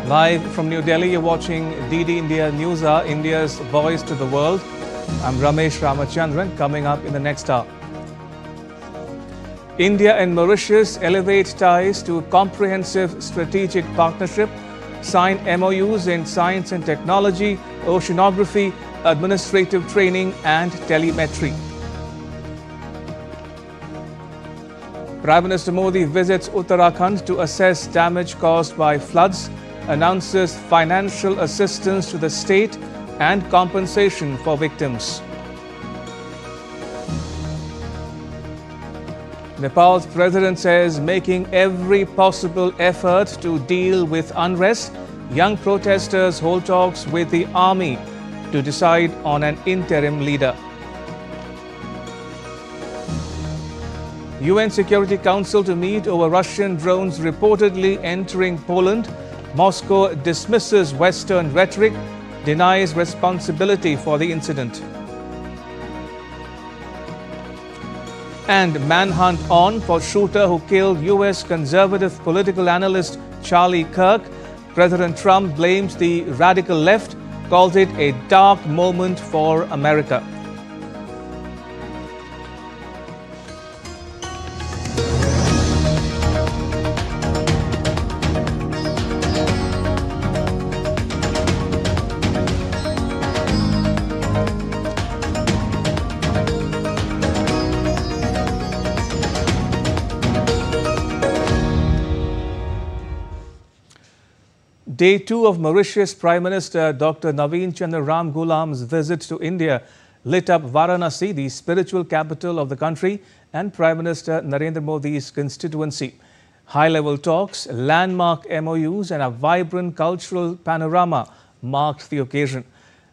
Live from New Delhi, you're watching DD India News Hour, India's voice to the world. I'm Ramesh Ramachandran. Coming up in the next hour, India and Mauritius elevate ties to comprehensive strategic partnership, sign MOUs in science and technology, oceanography, administrative training and telemetry. Prime Minister Modi visits Uttarakhand to assess damage caused by floods, announces financial assistance to the state and compensation for victims. Nepal's president says making every possible effort to deal with unrest. Young protesters hold talks with the army to decide on an interim leader. UN Security Council to meet over Russian drones reportedly entering Poland. Moscow dismisses Western rhetoric, denies responsibility for the incident. And manhunt on for shooter who killed US conservative political analyst Charlie Kirk. President Trump blames the radical left, calls it a dark moment for America. Day 2 of Mauritius Prime Minister Dr. Naveen Chandra Ramgoolam's visit to India lit up Varanasi, the spiritual capital of the country, and Prime Minister Narendra Modi's constituency. High-level talks, landmark MOUs and a vibrant cultural panorama marked the occasion.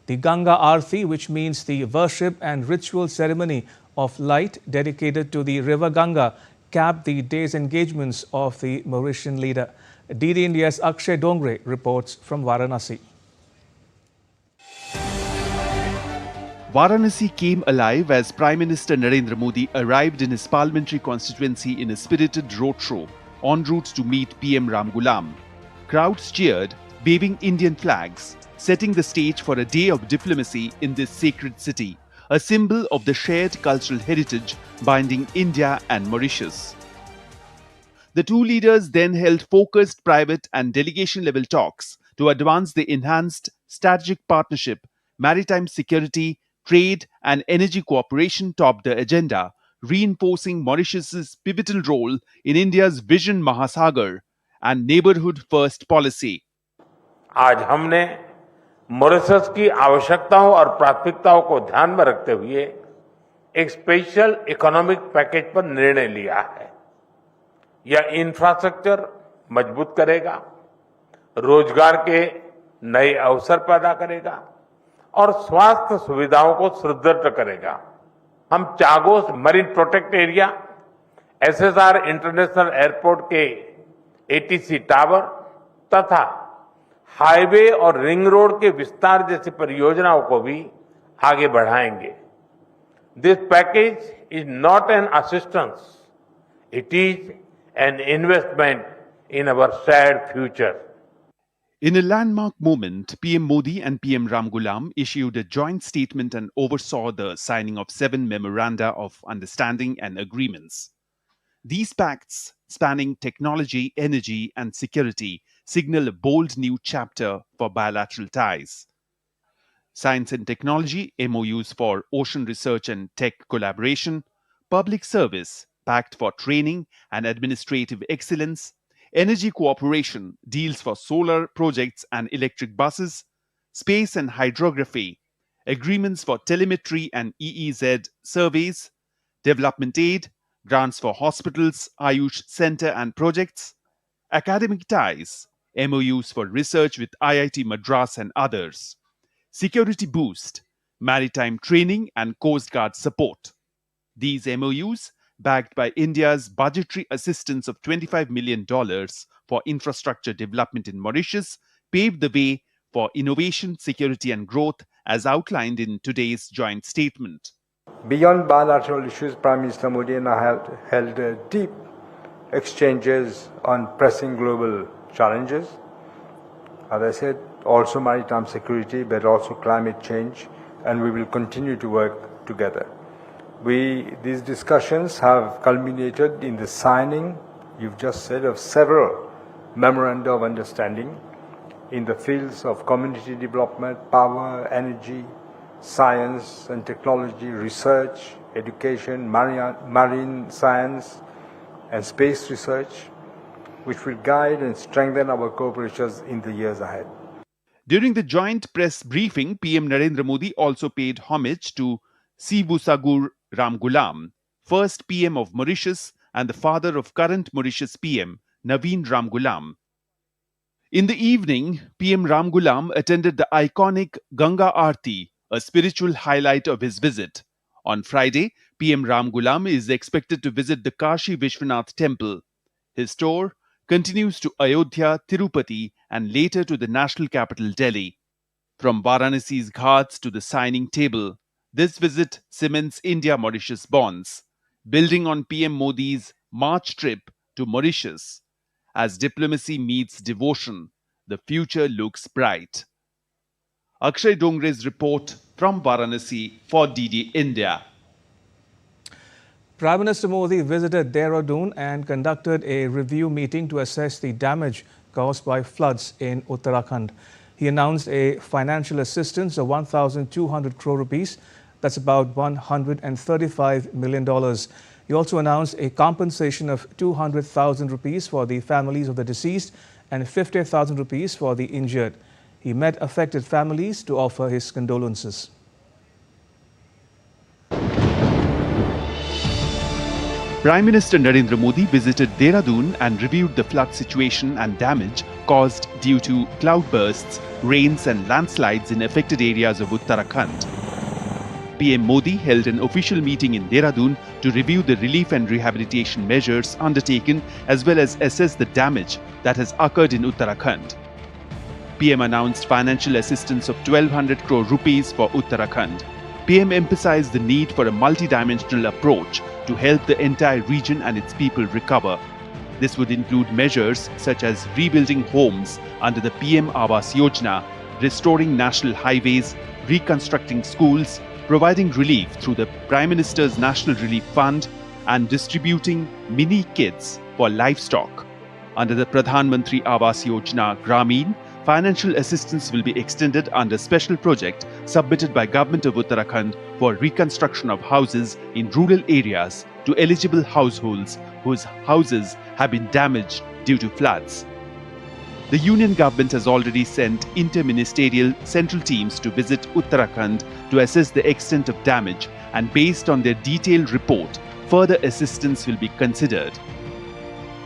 The Ganga Aarti, which means the worship and ritual ceremony of light dedicated to the river Ganga, capped the day's engagements of the Mauritian leader. DD India's Akshay Dongre reports from Varanasi. Varanasi came alive as Prime Minister Narendra Modi arrived in his parliamentary constituency in a spirited roadshow en route to meet PM Ramgoolam. Crowds cheered, waving Indian flags, setting the stage for a day of diplomacy in this sacred city, a symbol of the shared cultural heritage binding India and Mauritius. The two leaders then held focused private and delegation-level talks to advance the enhanced strategic partnership. Maritime security, trade and energy cooperation topped the agenda, reinforcing Mauritius's pivotal role in India's Vision Mahasagar and neighborhood-first policy. आज हमने Mauritius की आवश्यकताओं और प्राथमिकताओं को ध्यान में रखते हुए एक स्पेशल इकोनॉमिक पैकेज पर निर्णय लिया है। यह इंफ्रास्ट्रक्चर मजबूत करेगा, रोजगार के नए अवसर पैदा करेगा और स्वास्थ्य सुविधाओं को सुदृढ़ करेगा। हम Chagos marine protect area, SSR international airport के एटीसी टावर तथा हाईवे और रिंग रोड के विस्तार जैसी परियोजनाओं को भी आगे बढ़ाएंगे। This package is not an assistance, it is an investment in our shared future. In a landmark moment, PM Modi and PM Ramgoolam issued a joint statement and oversaw the signing of 7 memoranda of understanding and agreements. These pacts, spanning technology, energy, and security, signal a bold new chapter for bilateral ties. Science and technology, MOUs for ocean research and tech collaboration, public service, pact for training and administrative excellence, energy cooperation, deals for solar projects and electric buses, space and hydrography, agreements for telemetry and EEZ surveys, development aid, grants for hospitals, Ayush Center and projects, academic ties, MOUs for research with IIT Madras and others, security boost, maritime training and Coast Guard support. These MOUs, backed by India's budgetary assistance of $25 million for infrastructure development in Mauritius, paved the way for innovation, security and growth as outlined in today's joint statement. Beyond bilateral issues, Prime Minister Modi and I have held deep exchanges on pressing global challenges. as I said, also maritime security, but also climate change, and we will continue to work together. These discussions have culminated in the signing, you've just said, of several memoranda of understanding in the fields of community development, power, energy, science and technology, research, education, marine science, and space research, which will guide and strengthen our cooperations in the years ahead. During the joint press briefing, PM Narendra Modi also paid homage to Sibusagur Ramgoolam, first PM of Mauritius and the father of current Mauritius PM, Naveen Ramgoolam. In the evening, PM Ramgoolam attended the iconic Ganga Aarti, a spiritual highlight of his visit. On Friday, PM Ramgoolam is expected to visit the Kashi Vishwanath temple. His tour continues to Ayodhya, Tirupati, and later to the national capital Delhi. From Varanasi's ghats to the signing table, this visit cements India-Mauritius bonds, building on PM Modi's March trip to Mauritius. As diplomacy meets devotion, the future looks bright. Akshay Dongre's report from Varanasi for DD India. Prime Minister Modi visited Dehradun and conducted a review meeting to assess the damage caused by floods in Uttarakhand. He announced a financial assistance of 1,200 crore rupees. That's about $135 million. He also announced a compensation of 200,000 rupees for the families of the deceased and 50,000 rupees for the injured. He met affected families to offer his condolences. Prime Minister Narendra Modi visited Dehradun and reviewed the flood situation and damage caused due to cloudbursts, rains and landslides in affected areas of Uttarakhand. PM Modi held an official meeting in Dehradun to review the relief and rehabilitation measures undertaken as well as assess the damage that has occurred in Uttarakhand. PM announced financial assistance of 1,200 crore rupees for Uttarakhand. PM emphasized the need for a multidimensional approach to help the entire region and its people recover. This would include measures such as rebuilding homes under the PM Awas Yojana, restoring national highways, reconstructing schools, providing relief through the Prime Minister's National Relief Fund, and distributing mini kits for livestock. Under the Pradhan Mantri Awas Yojana Grameen, financial assistance will be extended under special project submitted by Government of Uttarakhand for reconstruction of houses in rural areas to eligible households whose houses have been damaged due to floods. The Union Government has already sent interministerial central teams to visit Uttarakhand to assess the extent of damage, and based on their detailed report, further assistance will be considered.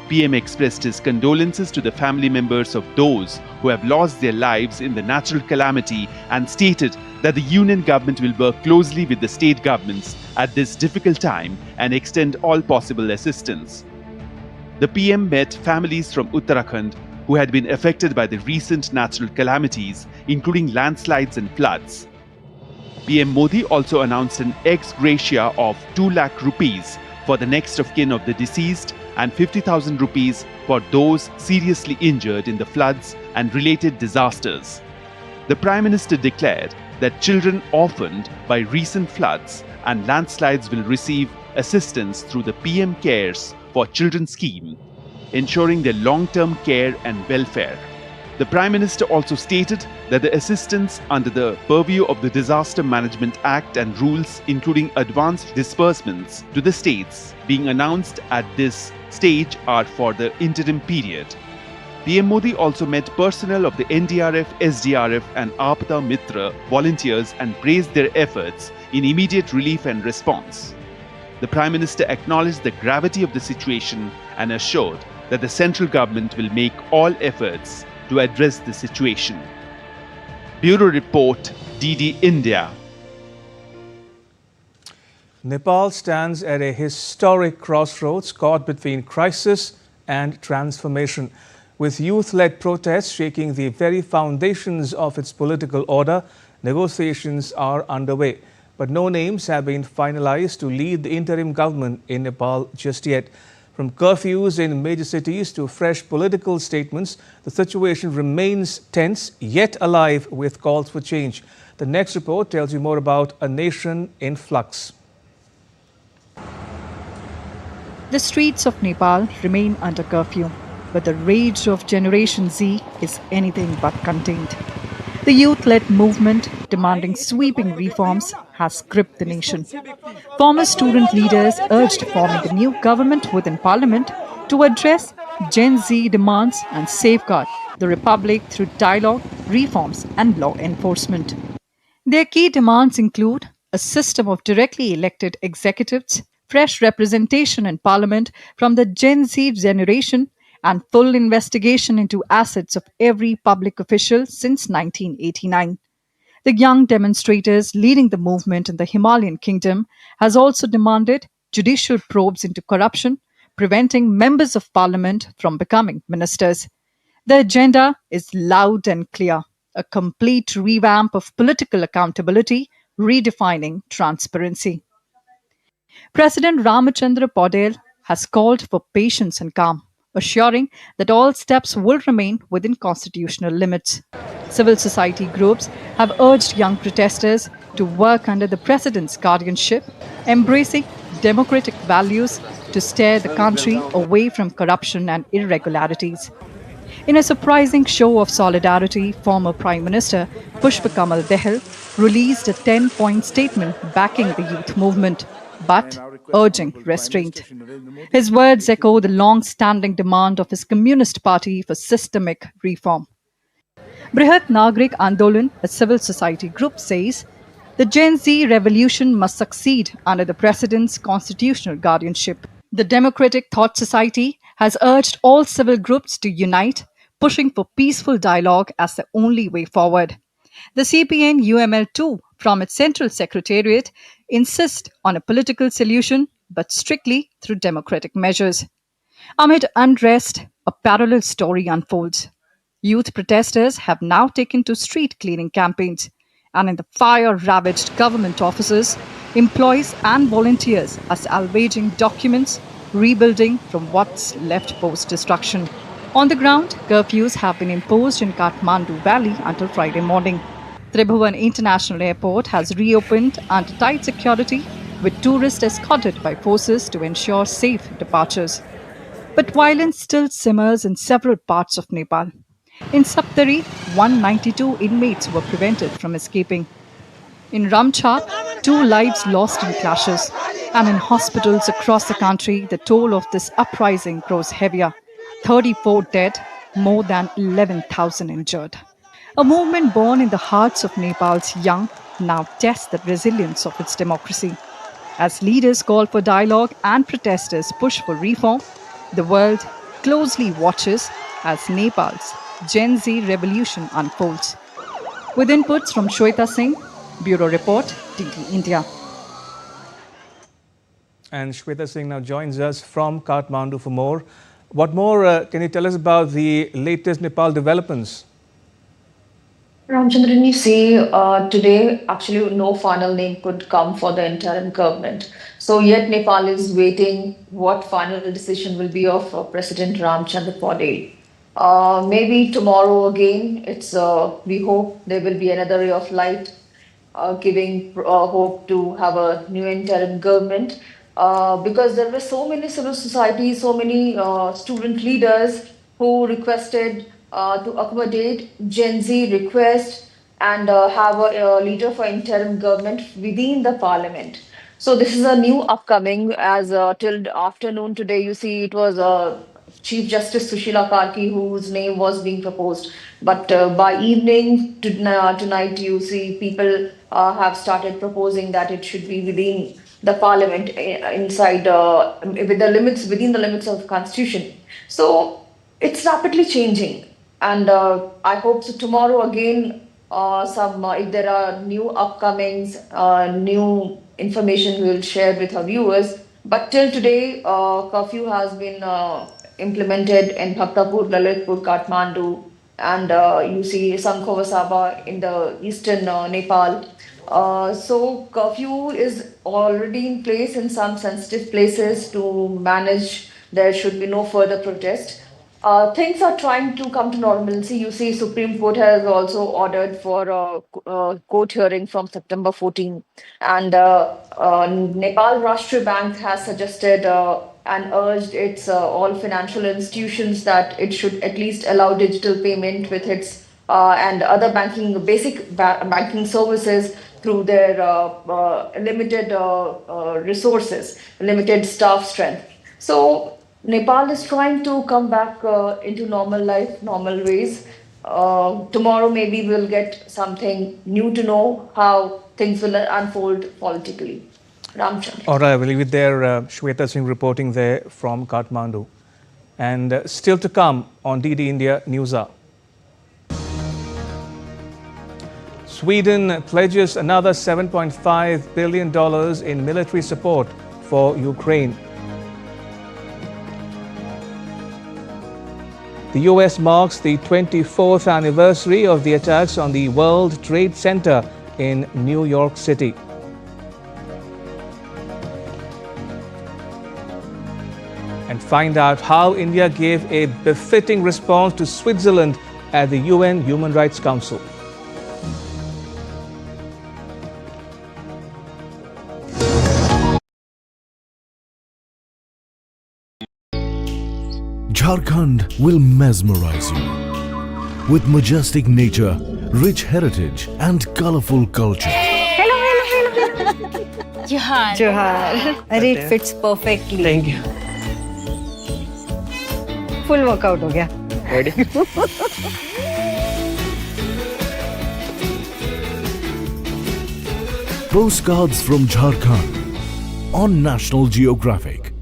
PM expressed his condolences to the family members of those who have lost their lives in the natural calamity and stated that the Union Government will work closely with the state governments at this difficult time and extend all possible assistance. The PM met families from Uttarakhand who had been affected by the recent natural calamities, including landslides and floods. PM Modi also announced an ex gratia of 2 lakh rupees for the next of kin of the deceased and 50,000 rupees for those seriously injured in the floods and related disasters. The Prime Minister declared that children orphaned by recent floods and landslides will receive assistance through the PM Cares for Children scheme, ensuring their long-term care and welfare. The Prime Minister also stated that the assistance under the purview of the Disaster Management Act and rules, including advanced disbursements to the states being announced at this stage, are for the interim period. PM Modi also met personnel of the NDRF, SDRF and Aapda Mitra volunteers and praised their efforts in immediate relief and response. The Prime Minister acknowledged the gravity of the situation and assured that the central government will make all efforts to address the situation. Bureau Report, DD India. Nepal stands at a historic crossroads caught between crisis and transformation. With youth-led protests shaking the very foundations of its political order, negotiations are underway. But no names have been finalized to lead the interim government in Nepal just yet. From curfews in major cities to fresh political statements, the situation remains tense yet alive with calls for change. The next report tells you more about a nation in flux. The streets of Nepal remain under curfew, but the rage of Generation Z is anything but contained. The youth-led movement demanding sweeping reforms has gripped the nation. Former student leaders urged forming a new government within parliament to address Gen Z demands and safeguard the republic through dialogue, reforms and law enforcement. Their key demands include a system of directly elected executives, fresh representation in parliament from the Gen Z generation, and full investigation into assets of every public official since 1989. The young demonstrators leading the movement in the Himalayan kingdom has also demanded judicial probes into corruption, preventing members of parliament from becoming ministers. The agenda is loud and clear: a complete revamp of political accountability, redefining transparency. President Ramachandra Paudel has called for patience and calm, assuring that all steps will remain within constitutional limits. Civil society groups have urged young protesters to work under the president's guardianship, embracing democratic values to steer the country away from corruption and irregularities. In a surprising show of solidarity, former Prime Minister Pushpa Kamal Dahal released a 10-point statement backing the youth movement, but urging restraint. His words echo the long-standing demand of his Communist Party for systemic reform. Brihat Nagrik Andolan, a civil society group, says the Gen Z revolution must succeed under the president's constitutional guardianship. The Democratic Thought Society has urged all civil groups to unite, pushing for peaceful dialogue as the only way forward. The CPN UML2, from its central secretariat, insists on a political solution, but strictly through democratic measures. Amid unrest, a parallel story unfolds. Youth protesters have now taken to street cleaning campaigns, and in the fire-ravaged government offices, employees and volunteers are salvaging documents, rebuilding from what's left post-destruction. On the ground, curfews have been imposed in Kathmandu Valley until Friday morning. Tribhuvan International Airport has reopened under tight security, with tourists escorted by forces to ensure safe departures. But violence still simmers in several parts of Nepal. In Saptari, 192 inmates were prevented from escaping. In Ramchhat, 2 lives lost in clashes. And in hospitals across the country, the toll of this uprising grows heavier. 34 dead, more than 11,000 injured. A movement born in the hearts of Nepal's young now tests the resilience of its democracy. As leaders call for dialogue and protesters push for reform, the world closely watches as Nepal's Gen Z revolution unfolds. With inputs from Shweta Singh, Bureau Report, DD India. And Shweta Singh now joins us from Kathmandu for more. What more can you tell us about the latest Nepal developments? Ramchandran, you see, today actually no final name could come for the interim government. So yet Nepal is waiting what final decision will be of President Ramchandra Paudel. Maybe tomorrow again, we hope there will be another ray of light, giving hope to have a new interim government. Because there were so many civil societies, so many student leaders who requested to accommodate Gen Z request and have a leader for interim government within the parliament. So this is a new upcoming. As till afternoon today, you see it was Chief Justice Sushila Karki whose name was being proposed. But by evening tonight, you see people have started proposing that it should be within the parliament, inside within the limits of the constitution. So it's rapidly changing, and I hope so tomorrow again if there are new upcomings, new information we'll share with our viewers. But till today, curfew has been implemented in Bhaktapur, Lalitpur, Kathmandu, and you see Sankhovasaba in the eastern Nepal. So curfew is already in place in some sensitive places to manage there should be no further protest. Things are trying to come to normalcy. You see, Supreme Court has also ordered for a court hearing from September 14, and Nepal Rashtra Bank has suggested and urged its all financial institutions that it should at least allow digital payment with its and other banking services through their limited resources, limited staff strength. So Nepal is trying to come back into normal life, normal ways. Tomorrow maybe we'll get something new to know how things will unfold politically. Ramchandra. All right, we'll leave it there. Shweta Singh reporting there from Kathmandu. And still to come on DD India News Hour. Sweden pledges another $7.5 billion in military support for Ukraine. The US marks the 24th anniversary of the attacks on the World Trade Center in New York City. And find out how India gave a befitting response to Switzerland at the UN Human Rights Council. Jharkhand will mesmerize you with majestic nature, rich heritage and colorful culture. Johar. Johar. It fits perfectly. Thank you. Full workout हो गया. Ready? Postcards from Jharkhand on National Geographic.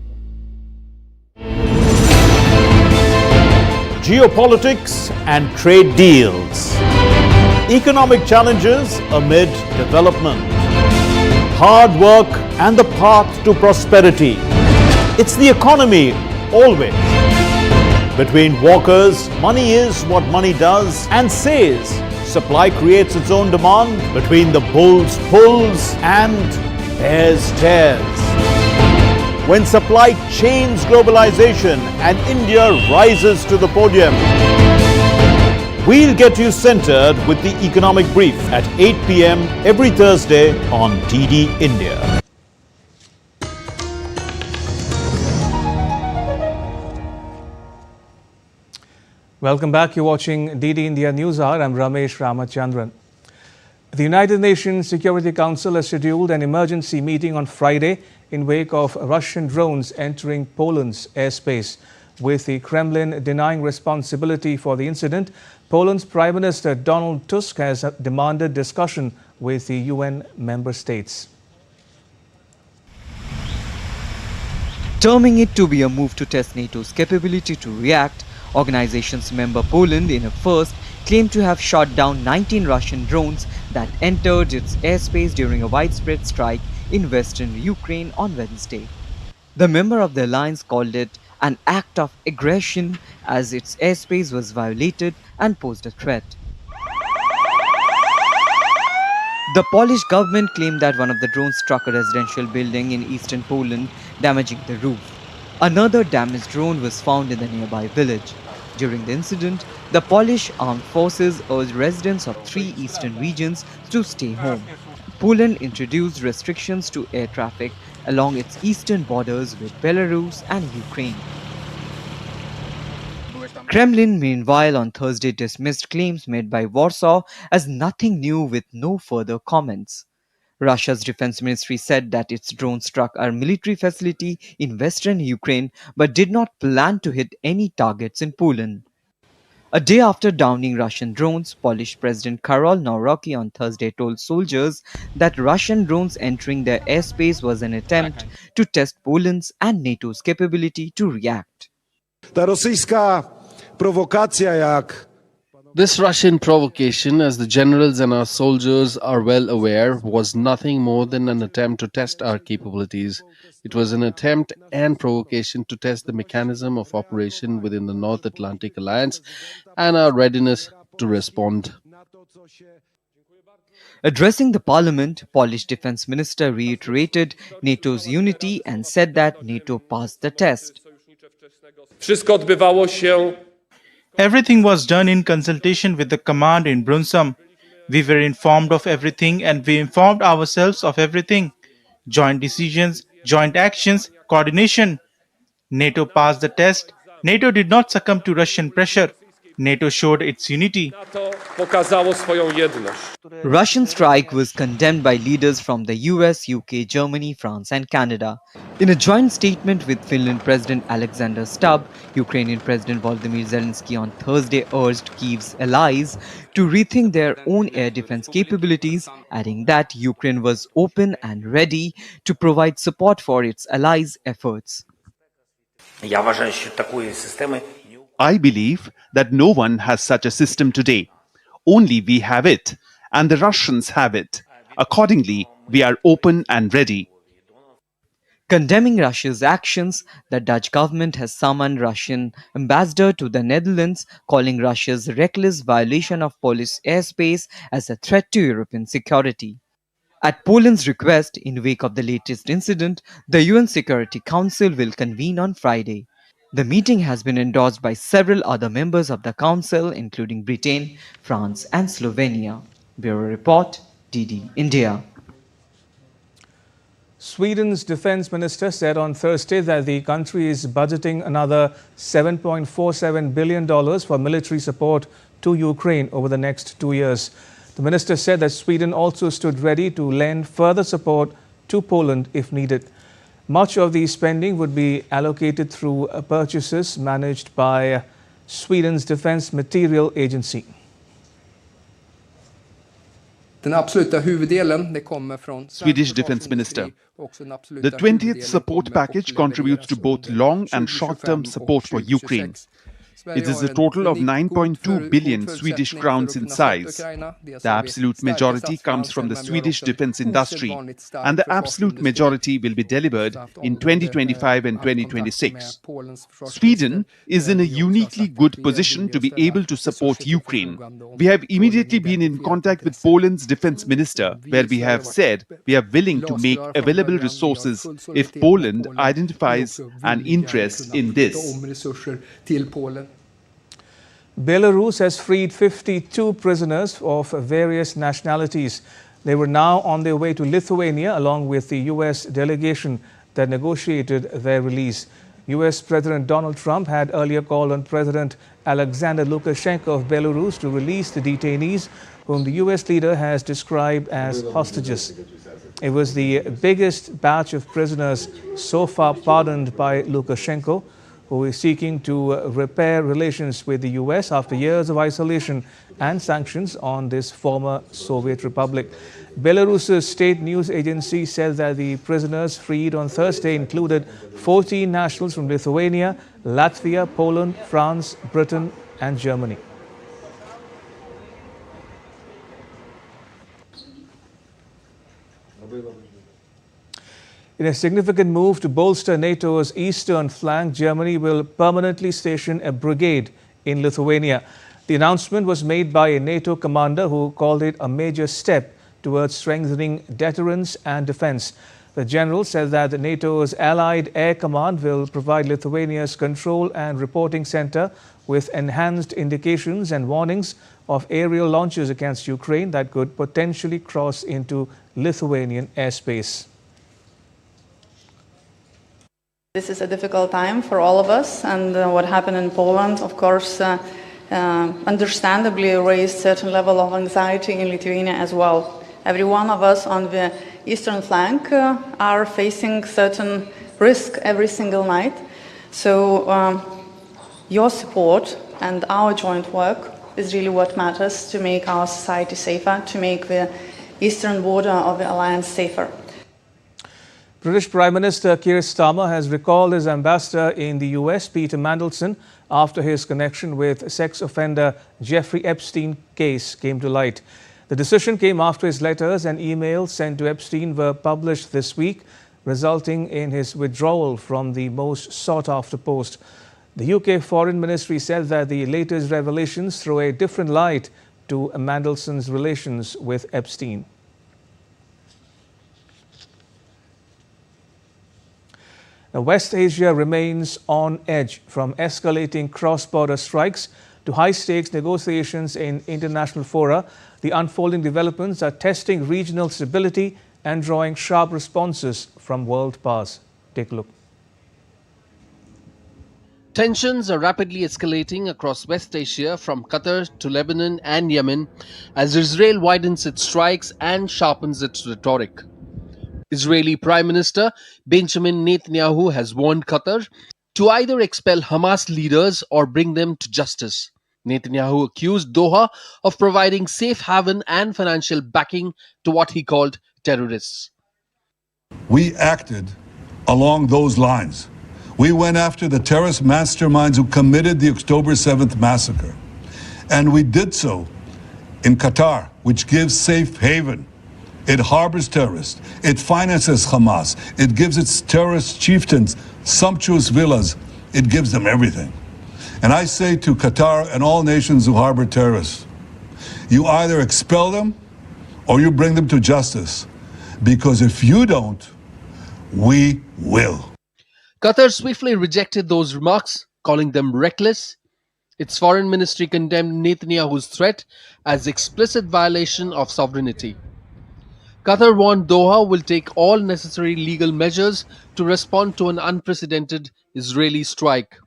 Geopolitics and trade deals. Economic challenges amid development. Hard work and the path to prosperity. It's the economy always. Between walkers, money is what money does and says. Supply creates its own demand. Between the bulls pulls and bears tears. When supply chains globalization and India rises to the podium. We'll get you centered with the economic brief at 8 p.m. every Thursday on DD India. Welcome back. You're watching DD India News Hour. I'm Ramesh Ramachandran. The United Nations Security Council has scheduled an emergency meeting on Friday in wake of Russian drones entering Poland's airspace. With the Kremlin denying responsibility for the incident, Poland's Prime Minister Donald Tusk has demanded discussion with the UN member states. Terming it to be a move to test NATO's capability to react, organization's member Poland in a first claimed to have shot down 19 Russian drones that entered its airspace during a widespread strike in western Ukraine on Wednesday. The member of the alliance called it an act of aggression as its airspace was violated and posed a threat. The Polish government claimed that one of the drones struck a residential building in eastern Poland, damaging the roof. Another damaged drone was found in the nearby village. During the incident, the Polish armed forces urged residents of 3 eastern regions to stay home. Poland introduced restrictions to air traffic along its eastern borders with Belarus and Ukraine. Kremlin, meanwhile, on Thursday dismissed claims made by Warsaw as nothing new with no further comments. Russia's defense ministry said that its drone struck a military facility in western Ukraine but did not plan to hit any targets in Poland. A day after downing Russian drones, Polish President Karol Nawrocki on Thursday told soldiers that Russian drones entering their airspace was an attempt to test Poland's and NATO's capability to react. This Russian provocation, as the generals and our soldiers are well aware, was nothing more than an attempt to test our capabilities. It was an attempt and provocation to test the mechanism of operation within the North Atlantic Alliance and our readiness to respond. Addressing the parliament, Polish defense minister reiterated NATO's unity and said that NATO passed the test. Everything was done in consultation with the command in Brunsum. We were informed of everything and we informed ourselves of everything. Joint decisions, joint actions, coordination. NATO passed the test. NATO did not succumb to Russian pressure. NATO showed its unity. Russian strike was condemned by leaders from the US, UK, Germany, France and Canada. In a joint statement with Finland President Alexander Stubb, Ukrainian President Volodymyr Zelensky on Thursday urged Kyiv's allies to rethink their own air defense capabilities, adding that Ukraine was open and ready to provide support for its allies' efforts. I believe that no one has such a system today. Only we have it, and the Russians have it. Accordingly, we are open and ready. Condemning Russia's actions, the Dutch government has summoned Russian ambassador to the Netherlands, calling Russia's reckless violation of Polish airspace as a threat to European security. At Poland's request, in wake of the latest incident, the UN Security Council will convene on Friday. The meeting has been endorsed by several other members of the Council, including Britain, France and Slovenia. Bureau Report, DD India. Sweden's defense minister said on Thursday that the country is budgeting another $7.47 billion for military support to Ukraine over the next 2 years. The minister said that Sweden also stood ready to lend further support to Poland if needed. Much of the spending would be allocated through purchases managed by Sweden's Defense Material Agency. Swedish Defense Minister. The 20th support package contributes to both long and short-term support for Ukraine. It is a total of 9.2 billion Swedish crowns in size. The absolute majority comes from the Swedish defense industry, and the absolute majority will be delivered in 2025 and 2026. Sweden is in a uniquely good position to be able to support Ukraine. We have immediately been in contact with Poland's defense minister, where we have said we are willing to make available resources if Poland identifies an interest in this. Belarus has freed 52 prisoners of various nationalities. They were now on their way to Lithuania along with the US delegation that negotiated their release. US President Donald Trump had earlier called on President Alexander Lukashenko of Belarus to release the detainees whom the US leader has described as hostages. It was the biggest batch of prisoners so far pardoned by Lukashenko, who is seeking to repair relations with the US after years of isolation and sanctions on this former Soviet republic. Belarus's state news agency said that the prisoners freed on Thursday included 14 nationals from Lithuania, Latvia, Poland, France, Britain and Germany. In a significant move to bolster NATO's eastern flank, Germany will permanently station a brigade in Lithuania. The announcement was made by a NATO commander who called it a major step towards strengthening deterrence and defense. The general said that NATO's Allied Air Command will provide Lithuania's control and reporting center with enhanced indications and warnings of aerial launches against Ukraine that could potentially cross into Lithuanian airspace. This is a difficult time for all of us, and what happened in Poland, of course, understandably raised a certain level of anxiety in Lithuania as well. Every one of us on the eastern flank are facing certain risk every single night. So your support and our joint work is really what matters to make our society safer, to make the eastern border of the alliance safer. British Prime Minister Keir Starmer has recalled his ambassador in the US, Peter Mandelson, after his connection with sex offender Jeffrey Epstein case came to light. The decision came after his letters and emails sent to Epstein were published this week, resulting in his withdrawal from the most sought-after post. The UK Foreign Ministry said that the latest revelations throw a different light to Mandelson's relations with Epstein. Now, West Asia remains on edge, from escalating cross-border strikes to high-stakes negotiations in international fora. The unfolding developments are testing regional stability and drawing sharp responses from world powers. Take a look. Tensions are rapidly escalating across West Asia, from Qatar to Lebanon and Yemen, as Israel widens its strikes and sharpens its rhetoric. Israeli Prime Minister Benjamin Netanyahu has warned Qatar to either expel Hamas leaders or bring them to justice. Netanyahu accused Doha of providing safe haven and financial backing to what he called terrorists. We acted along those lines. We went after the terrorist masterminds who committed the October 7th massacre. And we did so in Qatar, which gives safe haven. It harbors terrorists. It finances Hamas. It gives its terrorist chieftains sumptuous villas. It gives them everything. And I say to Qatar and all nations who harbor terrorists, you either expel them or you bring them to justice. Because if you don't, we will. Qatar swiftly rejected those remarks, calling them reckless. Its foreign ministry condemned Netanyahu's threat as explicit violation of sovereignty. Qatar warned Doha will take all necessary legal measures to respond to an unprecedented Israeli strike.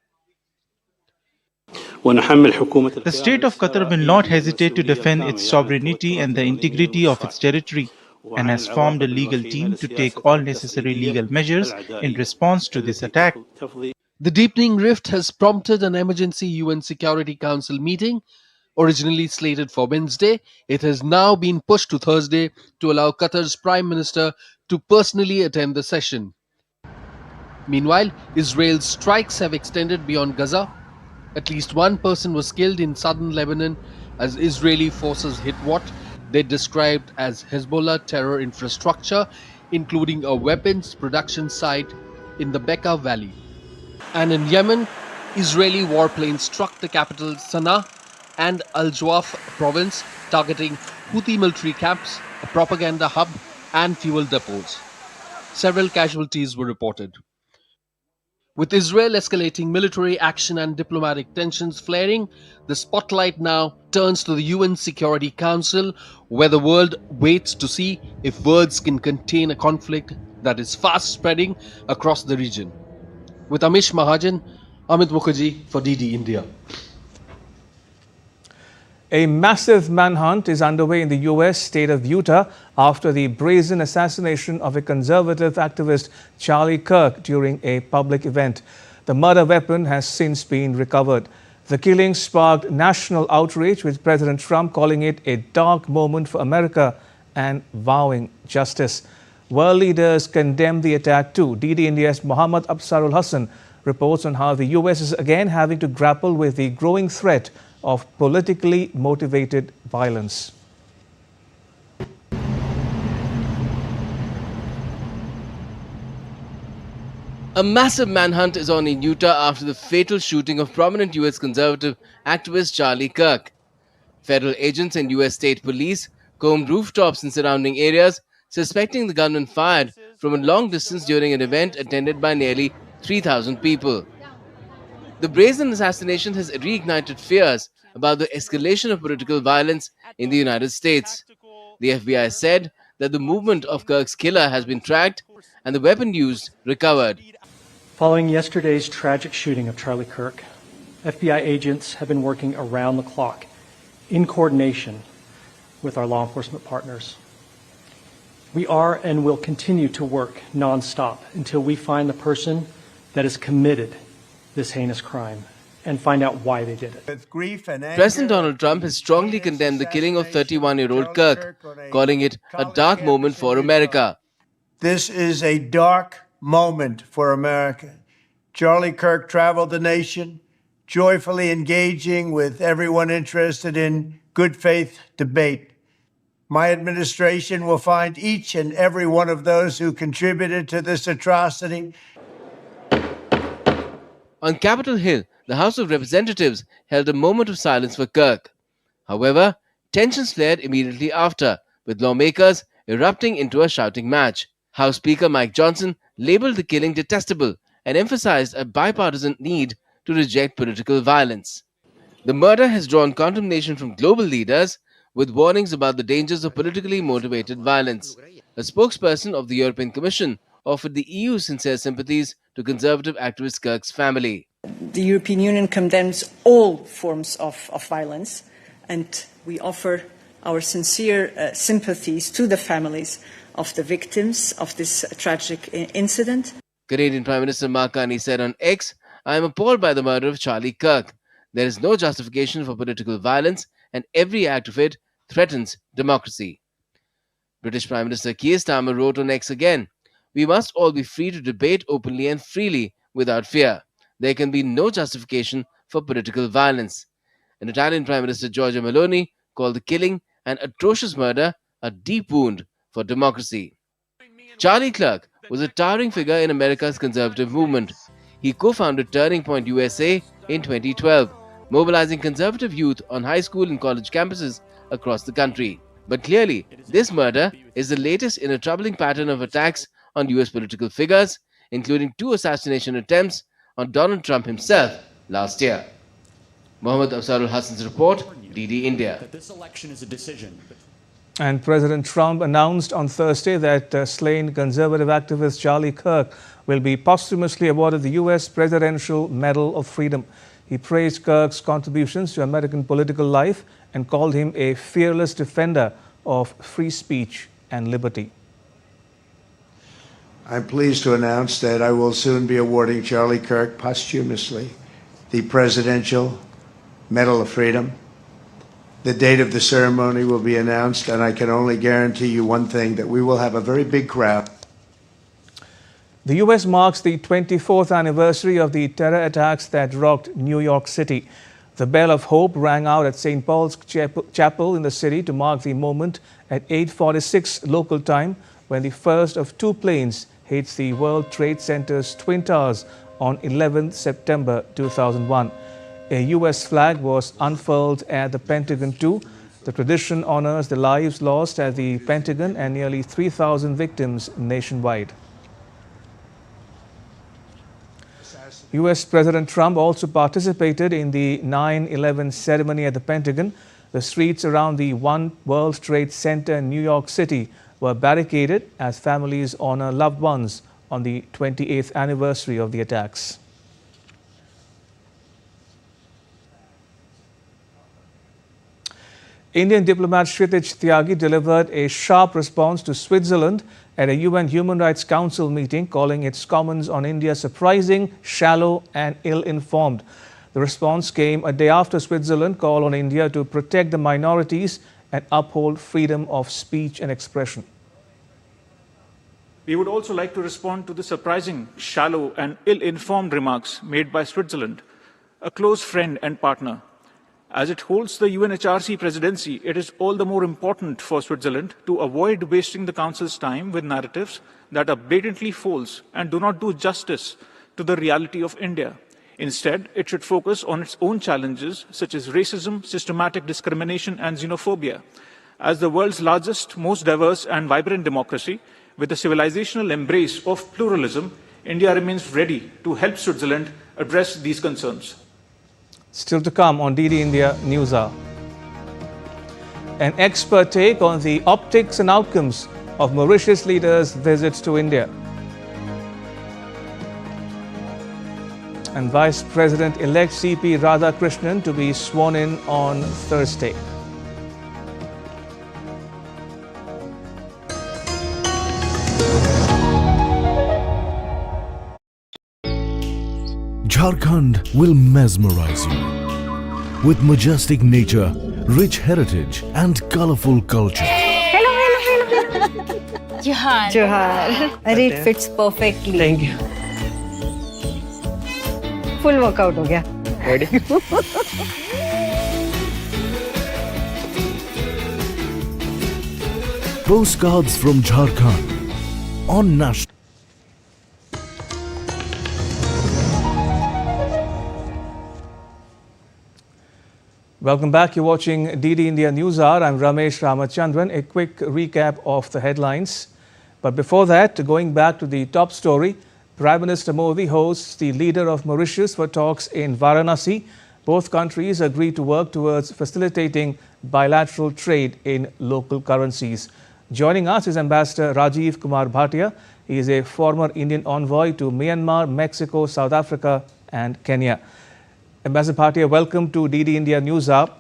The state of Qatar will not hesitate to defend its sovereignty and the integrity of its territory, and has formed a legal team to take all necessary legal measures in response to this attack. The deepening rift has prompted an emergency UN Security Council meeting. Originally slated for Wednesday, it has now been pushed to Thursday to allow Qatar's Prime Minister to personally attend the session. Meanwhile, Israel's strikes have extended beyond Gaza. At least one person was killed in southern Lebanon as Israeli forces hit what they described as Hezbollah terror infrastructure, including a weapons production site in the Bekaa Valley. And in Yemen, Israeli warplanes struck the capital Sana'a and Al-Jawf province, targeting Houthi military camps, a propaganda hub, and fuel depots. Several casualties were reported. With Israel escalating military action and diplomatic tensions flaring, the spotlight now turns to the UN Security Council, where the world waits to see if words can contain a conflict that is fast spreading across the region. With Amish Mahajan, Amit Mukherjee for DD India. A massive manhunt is underway in the U.S. state of Utah after the brazen assassination of a conservative activist, Charlie Kirk, during a public event. The murder weapon has since been recovered. The killing sparked national outrage, with President Trump calling it a dark moment for America and vowing justice. World leaders condemned the attack too. DD India's Mohammad Absarul Hassan reports on how the U.S. is again having to grapple with the growing threat of politically motivated violence. A massive manhunt is on in Utah after the fatal shooting of prominent U.S. conservative activist Charlie Kirk. Federal agents and U.S. state police combed rooftops in surrounding areas, suspecting the gunman fired from a long distance during an event attended by nearly 3,000 people. The brazen assassination has reignited fears about the escalation of political violence in the United States. The FBI said that the movement of Kirk's killer has been tracked and the weapon used recovered. Following yesterday's tragic shooting of Charlie Kirk, FBI agents have been working around the clock in coordination with our law enforcement partners. We are and will continue to work nonstop until we find the person that has committed this heinous crime and find out why they did it. President Donald Trump has strongly condemned the killing of 31-year-old Kirk, calling it a dark moment for America. This is a dark moment for America. Charlie Kirk traveled the nation, joyfully engaging with everyone interested in good faith debate. My administration will find each and every one of those who contributed to this atrocity. On Capitol Hill, the House of Representatives held a moment of silence for Kirk. However, tensions flared immediately after, with lawmakers erupting into a shouting match. House Speaker Mike Johnson labeled the killing detestable and emphasized a bipartisan need to reject political violence. The murder has drawn condemnation from global leaders, with warnings about the dangers of politically motivated violence. A spokesperson of the European Commission offered the EU sincere sympathies to conservative activist Kirk's family. The European Union condemns all forms of violence, and we offer our sincere sympathies to the families of the victims of this tragic incident. Canadian Prime Minister Mark Carney said on X, "I am appalled by the murder of Charlie Kirk. There is no justification for political violence, and every act of it threatens democracy." British Prime Minister Keir Starmer wrote on X again, "We must all be free to debate openly and freely without fear. There can be no justification for political violence." And Italian Prime Minister Giorgia Meloni called the killing an atrocious murder a deep wound for democracy. Charlie Kirk was a towering figure in America's conservative movement. He co-founded Turning Point USA in 2012, mobilizing conservative youth on high school and college campuses across the country. But clearly, this murder is the latest in a troubling pattern of attacks on US political figures, including 2 assassination attempts on Donald Trump himself last year. Mohammad Afsarul Hassan's report, DD India. This election is a decision. And President Trump announced on Thursday that slain conservative activist Charlie Kirk will be posthumously awarded the U.S. Presidential Medal of Freedom. He praised Kirk's contributions to American political life and called him a fearless defender of free speech and liberty. I'm pleased to announce that I will soon be awarding Charlie Kirk posthumously the Presidential Medal of Freedom. The date of the ceremony will be announced, and I can only guarantee you one thing, that we will have a very big crowd. The U.S. marks the 24th anniversary of the terror attacks that rocked New York City. The bell of hope rang out at St. Paul's Chapel in the city to mark the moment at 8:46 local time when the first of 2 planes hit the World Trade Center's Twin Towers on 11 September 2001. A U.S. flag was unfurled at the Pentagon too. The tradition honors the lives lost at the Pentagon and nearly 3,000 victims nationwide. U.S. President Trump also participated in the 9/11 ceremony at the Pentagon. The streets around the One World Trade Center in New York City were barricaded as families honor loved ones on the 28th anniversary of the attacks. Indian diplomat Kshitij Tyagi delivered a sharp response to Switzerland at a UN Human Rights Council meeting, calling its comments on India surprising, shallow and ill-informed. The response came a day after Switzerland called on India to protect the minorities and uphold freedom of speech and expression. We would also like to respond to the surprising, shallow and ill-informed remarks made by Switzerland, a close friend and partner. As it holds the UNHRC presidency, it is all the more important for Switzerland to avoid wasting the Council's time with narratives that are blatantly false and do not do justice to the reality of India. Instead, it should focus on its own challenges, such as racism, systematic discrimination and xenophobia. As the world's largest, most diverse and vibrant democracy, with a civilizational embrace of pluralism, India remains ready to help Switzerland address these concerns. Still to come on DD India News Hour. An expert take on the optics and outcomes of Mauritius leaders' visits to India. And Vice President-elect C.P. Radhakrishnan to be sworn in on Thursday. Jharkhand will mesmerize you with majestic nature, rich heritage and colorful culture. Hello. Johar. It fits perfectly. Thank you. Full workout हो गया. Ready? Postcards from Jharkhand on National. Welcome back. You're watching DD India News Hour. I'm Ramesh Ramachandran. A quick recap of the headlines. But before that, going back to the top story, Prime Minister Modi hosts the leader of Mauritius for talks in Varanasi. Both countries agreed to work towards facilitating bilateral trade in local currencies. Joining us is Ambassador Rajiv Kumar Bhatia. He is a former Indian envoy to Myanmar, Mexico, South Africa and Kenya. Ambassador Bhatia, welcome to DD India News Hour.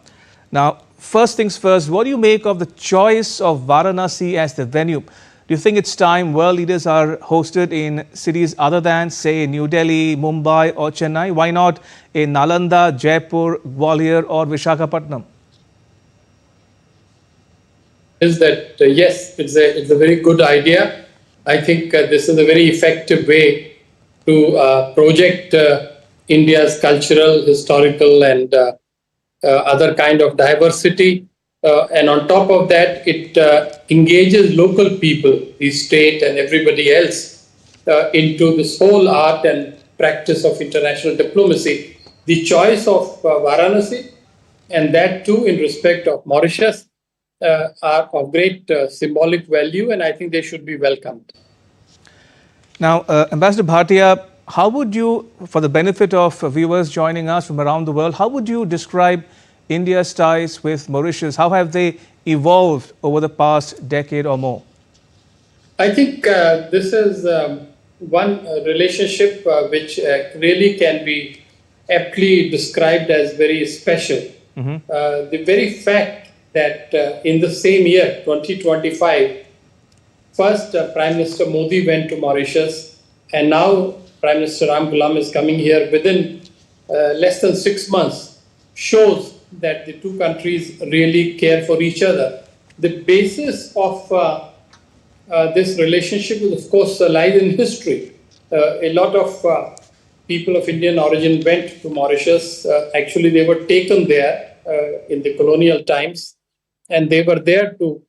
Now, first things first, what do you make of the choice of Varanasi as the venue? Do you think it's time world leaders are hosted in cities other than, say, New Delhi, Mumbai or Chennai? Why not in Nalanda, Jaipur, Gwalior or Visakhapatnam? Is that yes, it's a very good idea. I think this is a very effective way to project India's cultural, historical and other kind of diversity. And on top of that, it engages local people, the state and everybody else into this whole art and practice of international diplomacy. The choice of Varanasi, and that too in respect of Mauritius, are of great symbolic value, and I think they should be welcomed. Now, Ambassador Bhatia, how would you, for the benefit of viewers joining us from around the world, how would you describe India's ties with Mauritius? How have they evolved over the past decade or more? I think this is one relationship which really can be aptly described as very special. The very fact that in the same year, 2025, first Prime Minister Modi went to Mauritius, and now Prime Minister Ram Ghulam is coming here within less than 6 months, shows that the two countries really care for each other. The basis of this relationship is, of course, lies in history. A lot of people of Indian origin went to Mauritius. Actually, they were taken there in the colonial times, and they were there to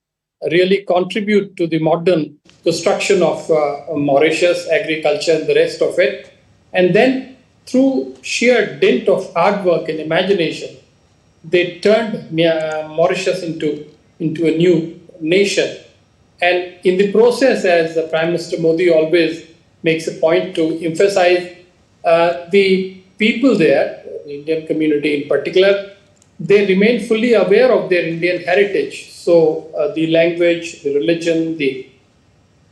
really contribute to the modern construction of Mauritius, agriculture and the rest of it. And then through sheer dint of hard work and imagination, they turned Mauritius into a new nation. And in the process, as the Prime Minister Modi always makes a point to emphasize, the people there, the Indian community in particular, they remain fully aware of their Indian heritage. So the language, the religion, the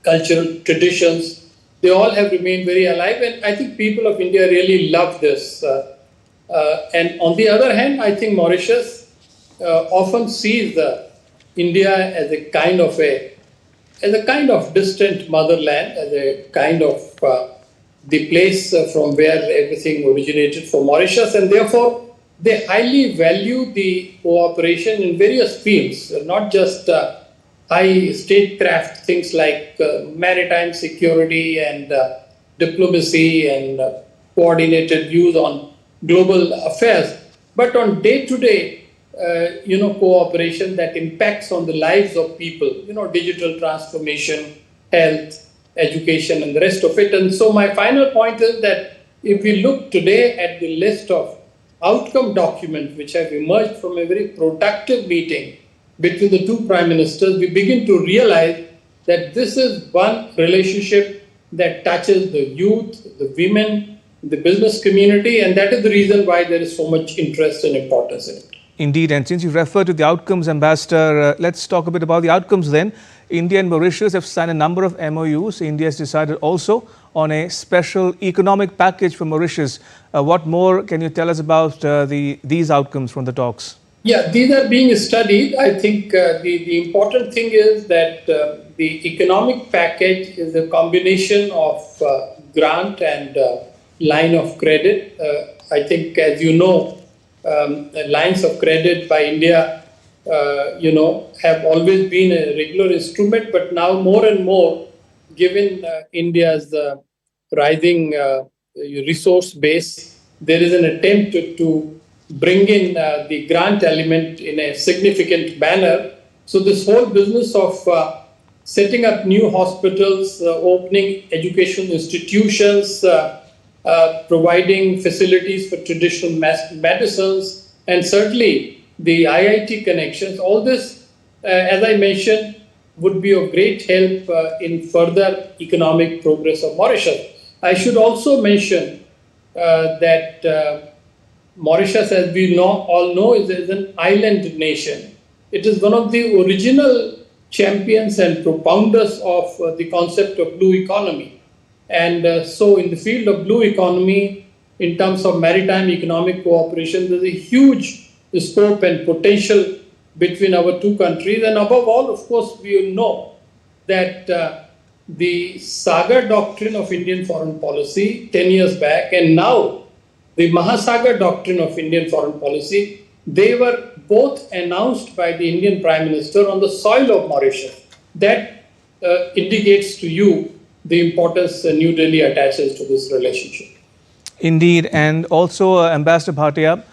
cultural traditions, they all have remained very alive. And I think people of India really love this. And on the other hand, I think Mauritius often sees India as a kind of distant motherland, as a kind of the place from where everything originated for Mauritius, and therefore they highly value the cooperation in various fields, not just high statecraft things like maritime security and diplomacy and coordinated views on global affairs, but on day-to-day, cooperation that impacts on the lives of people, digital transformation, health, education, and the rest of it. And so my final point is that if we look today at the list of outcome documents which have emerged from a very productive meeting between the two prime ministers, we begin to realize that this is one relationship that touches the youth, the women, the business community, and that is the reason why there is so much interest and importance in it. Indeed, and since you referred to the outcomes, Ambassador, let's talk a bit about the outcomes then. India and Mauritius have signed a number of MOUs. India has decided also on a special economic package for Mauritius. What more can you tell us about these outcomes from the talks? Yeah, these are being studied. I think the important thing is that the economic package is a combination of grant and line of credit. I think, as you know, lines of credit by India, have always been a regular instrument, but now more and more, given India's rising resource base, there is an attempt to bring in the grant element in a significant manner. So this whole business of setting up new hospitals, opening educational institutions, providing facilities for traditional medicines, and certainly the IIT connections, all this, as I mentioned, would be of great help in further economic progress of Mauritius. I should also mention that Mauritius, as we all know, is an island nation. It is one of the original champions and propounders of the concept of blue economy. And so in the field of blue economy, in terms of maritime economic cooperation, there's a huge scope and potential between our two countries. And above all, of course, we know that the Sagar doctrine of Indian foreign policy 10 years back, and now the Mahasagar doctrine of Indian foreign policy, they were both announced by the Indian Prime Minister on the soil of Mauritius. That indicates to you the importance New Delhi attaches to this relationship. Indeed, and also Ambassador Bhatia,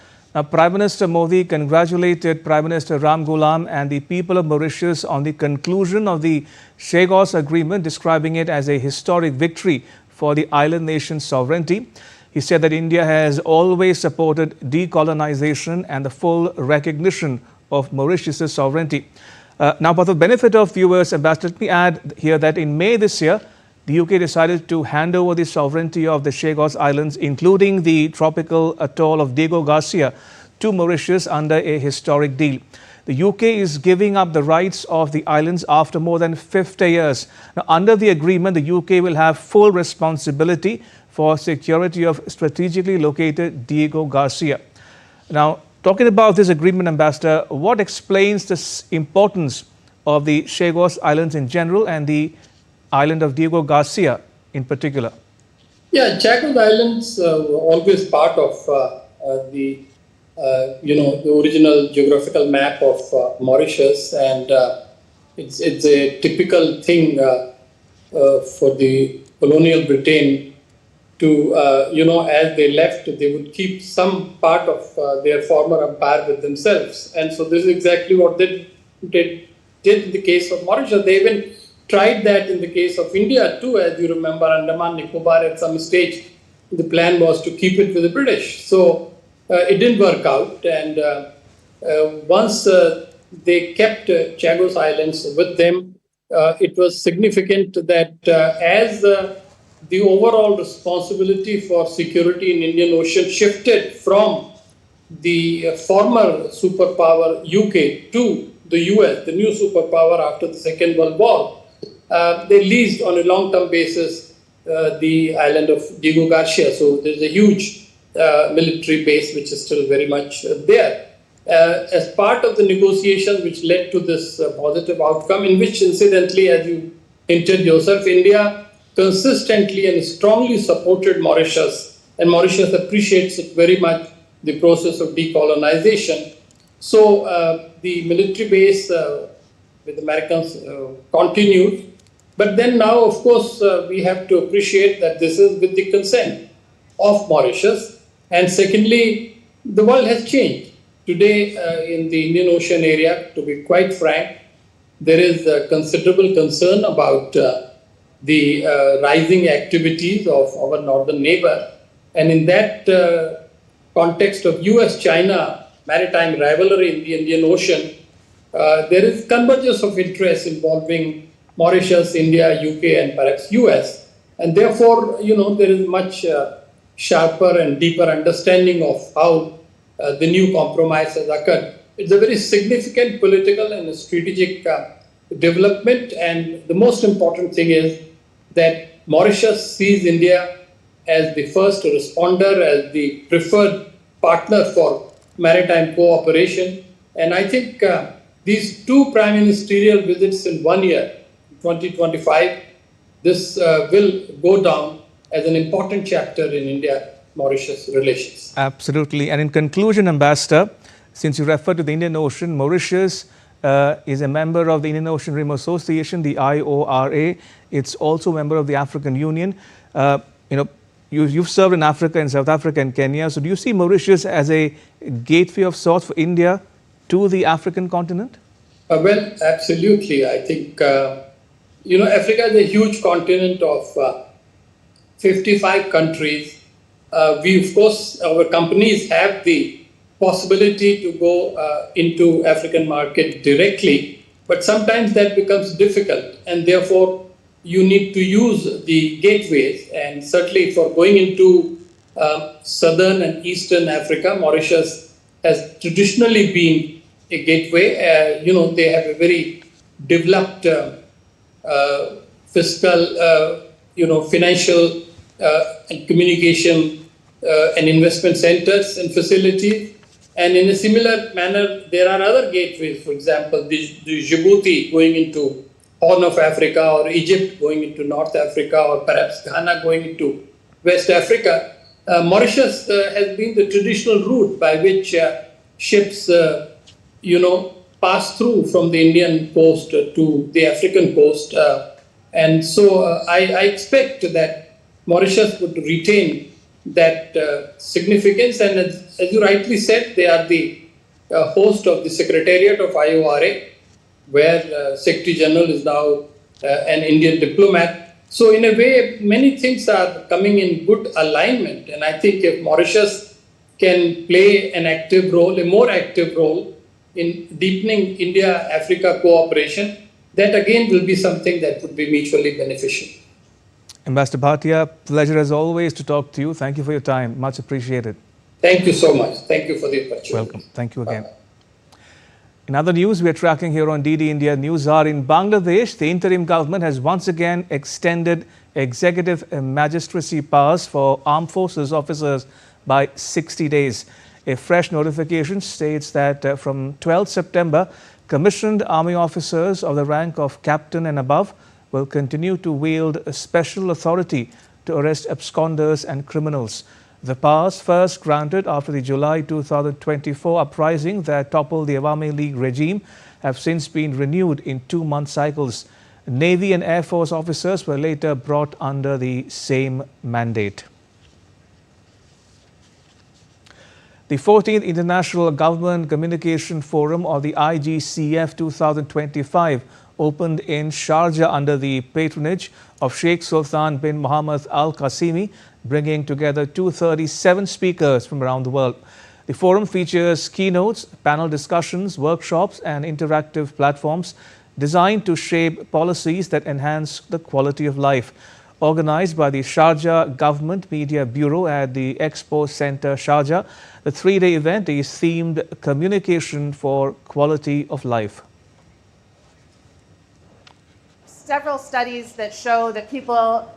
Prime Minister Modi congratulated Prime Minister Ram Ghulam and the people of Mauritius on the conclusion of the Chagos Agreement, describing it as a historic victory for the island nation's sovereignty. He said that India has always supported decolonization and the full recognition of Mauritius' sovereignty. Now, for the benefit of viewers, Ambassador, let me add here that in May this year, the UK decided to hand over the sovereignty of the Chagos Islands, including the tropical atoll of Diego Garcia, to Mauritius under a historic deal. The UK is giving up the rights of the islands after more than 50 years. Now, under the agreement, the UK will have full responsibility for security of strategically located Diego Garcia. Now, talking about this agreement, Ambassador, what explains the importance of the Chagos Islands in general and the island of Diego Garcia in particular? Yeah, Chagos Islands were always part of the original geographical map of Mauritius, and it's a typical thing for the colonial Britain to, as they left, they would keep some part of their former empire with themselves. And so this is exactly what they did in the case of Mauritius. They even tried that in the case of India too. As you remember, Andaman Nicobar at some stage, the plan was to keep it with the British. So it didn't work out. And once they kept Chagos Islands with them, it was significant that as the overall responsibility for security in Indian Ocean shifted from the former superpower UK to the US, the new superpower after the Second World War, they leased on a long-term basis the island of Diego Garcia. So there's a huge military base which is still very much there. As part of the negotiation which led to this positive outcome, in which incidentally, as you hinted yourself, India consistently and strongly supported Mauritius, and Mauritius appreciates it very much, the process of decolonization. So the military base with Americans continued. But then now, of course, we have to appreciate that this is with the consent of Mauritius. And secondly, the world has changed. Today, in the Indian Ocean area, to be quite frank, there is considerable concern about the rising activities of our northern neighbor. And in that context of US-China maritime rivalry in the Indian Ocean, there is convergence of interest involving Mauritius, India, UK, and perhaps US. And therefore, there is much sharper and deeper understanding of how the new compromise has occurred. It's a very significant political and strategic development. And the most important thing is that Mauritius sees India as the first responder, as the preferred partner for maritime cooperation. And I think these two prime ministerial visits in 1 year, 2025, this will go down as an important chapter in India-Mauritius relations. Absolutely. And in conclusion, Ambassador, since you referred to the Indian Ocean, Mauritius is a member of the Indian Ocean Rim Association, the IORA. It's also a member of the African Union. You've served in Africa, in South Africa and Kenya. So do you see Mauritius as a gateway of sorts for India to the African continent? Well, absolutely. I think, Africa is a huge continent of 55 countries. We, of course, our companies have the possibility to go into African market directly, but sometimes that becomes difficult. And therefore, you need to use the gateways, and certainly for going into southern and eastern Africa, Mauritius has traditionally been a gateway. They have a very developed fiscal, financial and communication and investment centers and facilities. And in a similar manner, there are other gateways, for example, the Djibouti going into Horn of Africa, or Egypt going into North Africa, or perhaps Ghana going into West Africa. Mauritius has been the traditional route by which ships, pass through from the Indian coast to the African coast. And so I expect that Mauritius would retain that significance. And as you rightly said, they are the host of the Secretariat of IORA, where Secretary General is now an Indian diplomat. So in a way, many things are coming in good alignment. And I think if Mauritius can play an active role, a more active role in deepening India-Africa cooperation, that again will be something that would be mutually beneficial. Ambassador Bhatia, pleasure as always to talk to you. Thank you for your time. Much appreciated. Thank you so much. Thank you for the opportunity. Welcome. Thank you again. In other news we are tracking here on DD India News are in Bangladesh, the interim government has once again extended executive magistracy powers for armed forces officers by 60 days. A fresh notification states that from 12 September, commissioned army officers of the rank of captain and above will continue to wield a special authority to arrest absconders and criminals. The powers first granted after the July 2024 uprising that toppled the Awami League regime have since been renewed in 2-month cycles. Navy and Air Force officers were later brought under the same mandate. The 14th International Government Communication Forum, or the IGCF 2025, opened in Sharjah under the patronage of Sheikh Sultan bin Mohammed Al Qasimi, bringing together 237 speakers from around the world. The forum features keynotes, panel discussions, workshops and interactive platforms designed to shape policies that enhance the quality of life. Organized by the Sharjah Government Media Bureau at the Expo Center, Sharjah, the 3-day event is themed Communication for Quality of Life. Several studies that show that people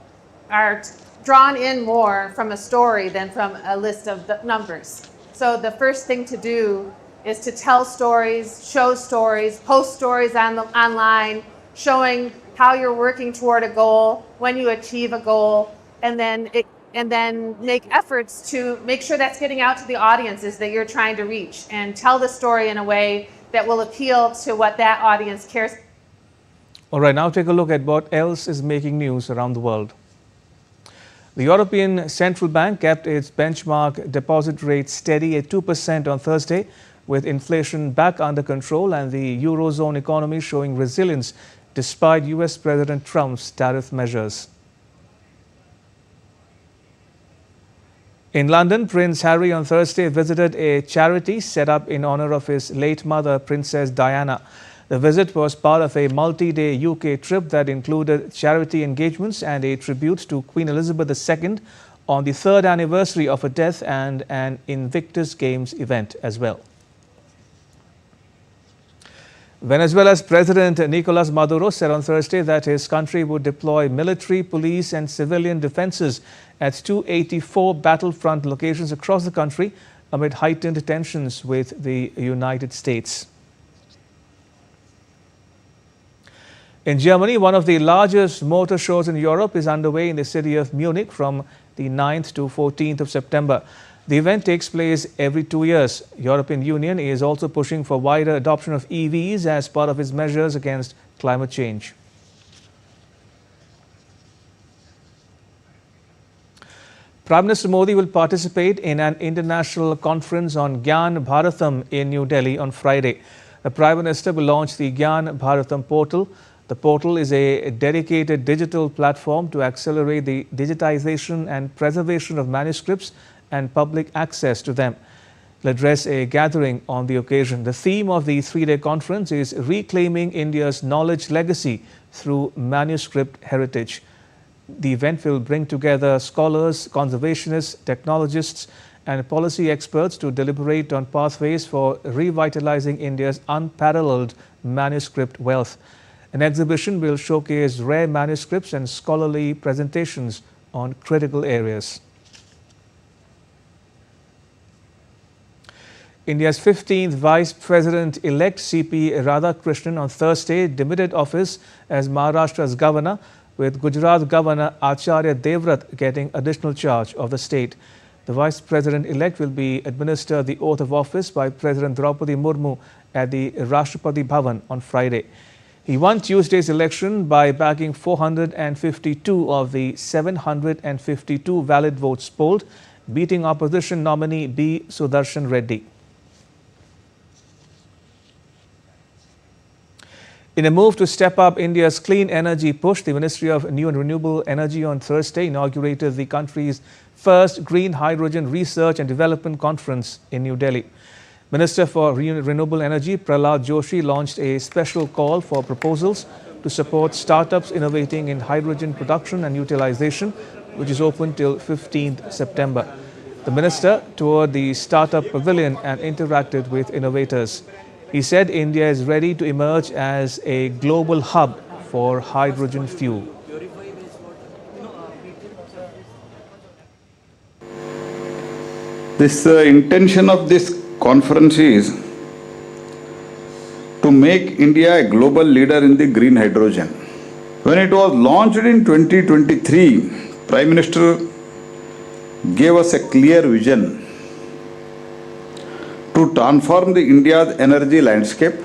are drawn in more from a story than from a list of the numbers. So the first thing to do is to tell stories, show stories, post stories online, showing how you're working toward a goal, when you achieve a goal, and then make efforts to make sure that's getting out to the audiences that you're trying to reach, and tell the story in a way that will appeal to what that audience cares. All right, now take a look at what else is making news around the world. The European Central Bank kept its benchmark deposit rate steady at 2% on Thursday, with inflation back under control and the Eurozone economy showing resilience despite US President Trump's tariff measures. In London, Prince Harry on Thursday visited a charity set up in honor of his late mother, Princess Diana. The visit was part of a multi-day UK trip that included charity engagements and a tribute to Queen Elizabeth II on the 3rd anniversary of her death, and an Invictus Games event as well. Venezuela's President Nicolas Maduro said on Thursday that his country would deploy military, police and civilian defenses at 284 battlefront locations across the country amid heightened tensions with the United States. In Germany, one of the largest motor shows in Europe is underway in the city of Munich from the 9th to 14th of September. The event takes place every 2 years. European Union is also pushing for wider adoption of EVs as part of its measures against climate change. Prime Minister Modi will participate in an international conference on Gyan Bharatam in New Delhi on Friday. The Prime Minister will launch the Gyan Bharatam portal. The portal is a dedicated digital platform to accelerate the digitization and preservation of manuscripts and public access to them. will address a gathering on the occasion. The theme of the three-day conference is Reclaiming India's Knowledge Legacy through Manuscript Heritage. The event will bring together scholars, conservationists, technologists, and policy experts to deliberate on pathways for revitalizing India's unparalleled manuscript wealth. An exhibition will showcase rare manuscripts and scholarly presentations on critical areas. India's 15th Vice President-elect C.P. Radhakrishnan on Thursday demitted office as Maharashtra's governor, with Gujarat Governor Acharya Devvrat getting additional charge of the state. The Vice President-elect will be administered the oath of office by President Draupadi Murmu at the Rashtrapati Bhavan on Friday. He won Tuesday's election by bagging 452 of the 752 valid votes polled, beating opposition nominee B. Sudarshan Reddy. In a move to step up India's clean energy push, the Ministry of New and Renewable Energy on Thursday inaugurated the country's first Green Hydrogen Research and Development Conference in New Delhi. Minister for Renewable Energy Prahlad Joshi launched a special call for proposals to support startups innovating in hydrogen production and utilization, which is open till 15th September. The minister toured the startup pavilion and interacted with innovators. He said India is ready to emerge as a global hub for hydrogen fuel. This intention of this conference is to make India a global leader in the green hydrogen. When it was launched in 2023, Prime Minister gave us a clear vision to transform the India's energy landscape,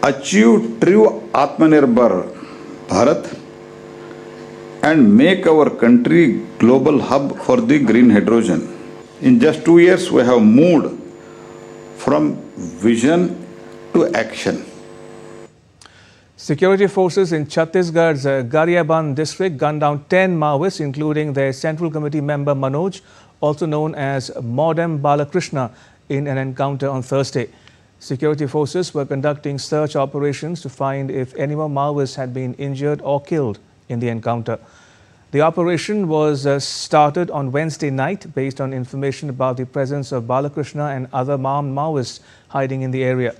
achieve true Atmanirbhar Bharat, and make our country global hub for the green hydrogen. In just 2 years, we have moved from vision to action. Security forces in Chhattisgarh's Garhyaban district gunned down 10 Maoists, including their Central Committee member Manoj, also known as Modem Balakrishna, in an encounter on Thursday. Security forces were conducting search operations to find if any more Maoists had been injured or killed in the encounter. The operation was started on Wednesday night based on information about the presence of Balakrishna and other armed Maoists hiding in the area.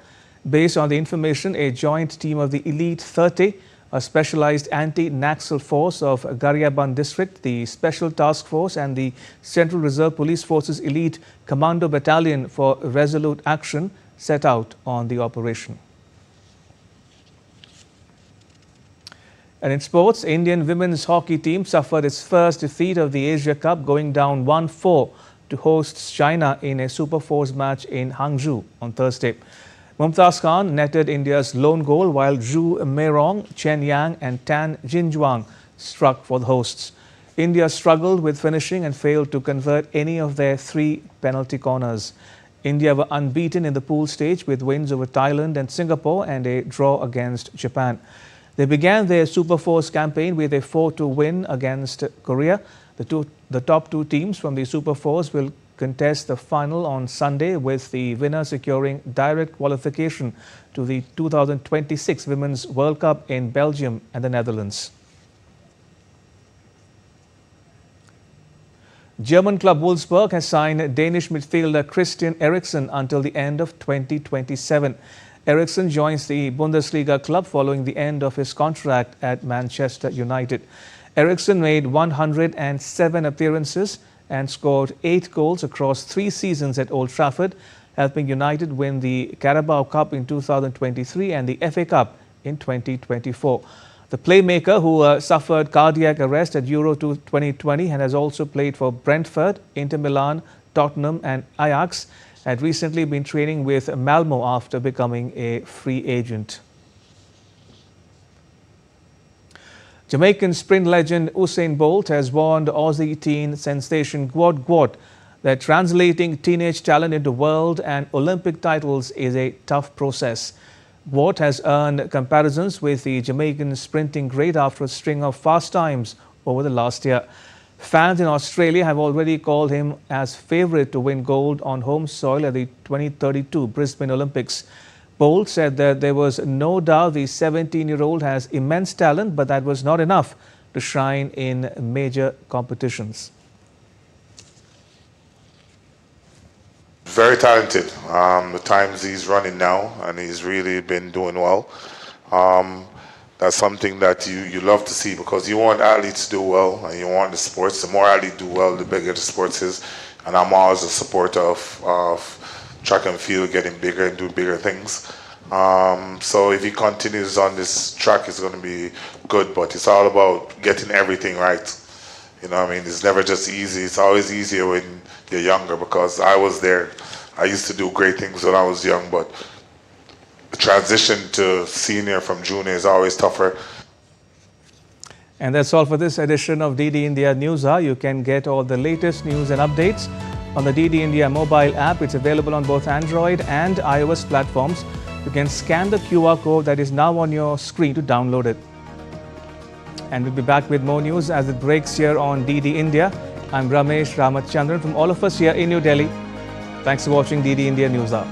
Based on the information, a joint team of the Elite 30, a specialized anti-Naxal force of Garhyaban district, the Special Task Force and the Central Reserve Police Force's Elite Commando Battalion for Resolute Action set out on the operation. And in sports, Indian women's hockey team suffered its first defeat of the Asia Cup, going down 1-4 to host China in a Super Fours match in Hangzhou on Thursday. Mumtaz Khan netted India's lone goal, while Zhu Meirong, Chen Yang and Tan Jinjuang struck for the hosts. India struggled with finishing and failed to convert any of their 3 penalty corners. India were unbeaten in the pool stage with wins over Thailand and Singapore and a draw against Japan. They began their Super Fours campaign with a 4-2 win against Korea. The top 2 teams from the Super Fours will contest the final on Sunday, with the winner securing direct qualification to the 2026 Women's World Cup in Belgium and the Netherlands. German club Wolfsburg has signed Danish midfielder Christian Eriksen until the end of 2027. Eriksen joins the Bundesliga club following the end of his contract at Manchester United. Eriksen made 107 appearances and scored 8 goals across 3 seasons at Old Trafford, helping United win the Carabao Cup in 2023 and the FA Cup in 2024. The playmaker, who suffered cardiac arrest at Euro 2020 and has also played for Brentford, Inter Milan, Tottenham and Ajax, had recently been training with Malmo after becoming a free agent. Jamaican sprint legend Usain Bolt has warned Aussie teen sensation Gwot Gwot that translating teenage talent into world and Olympic titles is a tough process. Gwot has earned comparisons with the Jamaican sprinting great after a string of fast times over the last year. Fans in Australia have already called him as favourite to win gold on home soil at the 2032 Brisbane Olympics. Bolt said that there was no doubt the 17-year-old has immense talent, but that was not enough to shine in major competitions. Very talented. The times he's running now, and he's really been doing well. That's something that you love to see, because you want athletes to do well, and you want the sports. The more athletes do well, the bigger the sports is. And I'm always a supporter of track and field getting bigger and doing bigger things. So if he continues on this track, it's going to be good. But it's all about getting everything right. You know what I mean? It's never just easy. It's always easier when you're younger, because I was there. I used to do great things when I was young, but the transition to senior from junior is always tougher. And that's all for this edition of DD India News Hour. You can get all the latest news and updates on the DD India mobile app. It's available on both Android and iOS platforms. You can scan the QR code that is now on your screen to download it. And we'll be back with more news as it breaks here on DD India. I'm Ramesh Ramachandran from all of us here in New Delhi. Thanks for watching DD India News Hour.